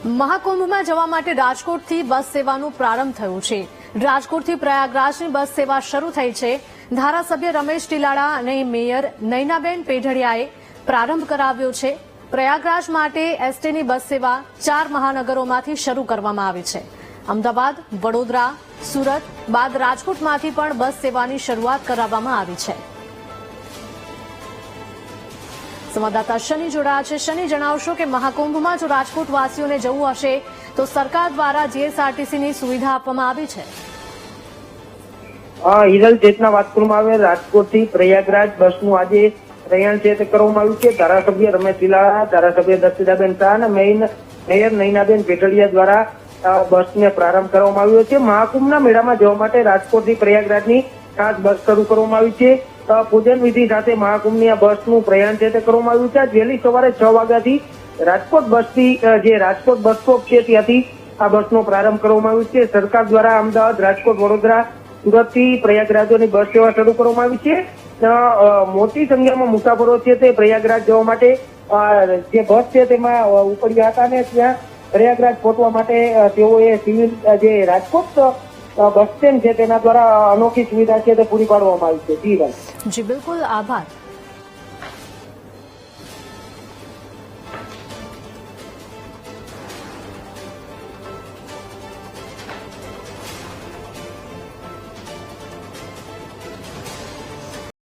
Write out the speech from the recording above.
મહાકુંભમાં જવા માટે રાજકોટથી બસ સેવાનો પ્રારંભ થયો છે। રાજકોટથી પ્રયાગરાજની બસ સેવા શરૂ થઈ છે। ધારાસભ્ય રમેશ ટીલાળા અને મેયર નયનાબેન પેઢડિયાએ પ્રારંભ કરાવ્યો છે। પ્રયાગરાજ માટે એસટીની બસ સેવા 4 મહાનગરોમાંથી શરૂ કરવામાં આવી છે। અમદાવાદ, વડોદરા, સુરત બાદ રાજકોટમાંથી પણ બસ સેવાની શરૂઆત કરાવવામાં આવી છે। સંવાદદાતા શનિ જોડાયા છે। શનિ, જણાવશો કે મહાકુંભમાં જો રાજકોટ વાસીઓને જવું હશે તો સરકાર દ્વારા જીએસઆરટીસીની સુવિધા આપવામાં આવી છે। હિરલ, જેટના વાત કરવામાં આવે રાજકોટથી પ્રયાગરાજ બસનું આજે પ્રયાણ છે તે કરવામાં આવ્યું છે। ધારાસભ્ય રમેશ ટીલાળા, ધારાસભ્ય દર્શિતાબેન શાહ અને મેયર નયનાબેન પેઢડિયા દ્વારા બસને પ્રારંભ કરવામાં આવ્યો છે। મહાકુંભના મેળામાં જવા માટે રાજકોટથી પ્રયાગરાજની ખાસ બસ શરૂ કરવામાં આવી છે। પૂજન વિધિ સાથે મહાકુંભની આ બસનું પ્રયાણ છે તે કરવામાં આવ્યું છે। વહેલી સવારે 6 વાગ્યાથી રાજકોટ બસથી જે રાજકોટ બસ સ્ટોપ છે ત્યાંથી આ બસનો પ્રારંભ કરવામાં આવ્યો છે। સરકાર દ્વારા અમદાવાદ, રાજકોટ, વડોદરા, સુરતથી પ્રયાગરાજની બસ સેવા શરૂ કરવામાં આવી છે। મોટી સંખ્યામાં મુસાફરો છે તે પ્રયાગરાજ જવા માટે જે બસ છે તેમાં ઉપડ્યા હતા અને ત્યાં પ્રયાગરાજ પહોંચવા માટે તેઓએ સિવિલ જે રાજકોટ બસ સ્ટેન્ડ છે તેના દ્વારા અનોખી સુવિધા છે તે પૂરી પાડવામાં આવી છે। જી ભાઈ। જી બિલકુલ, આભાર।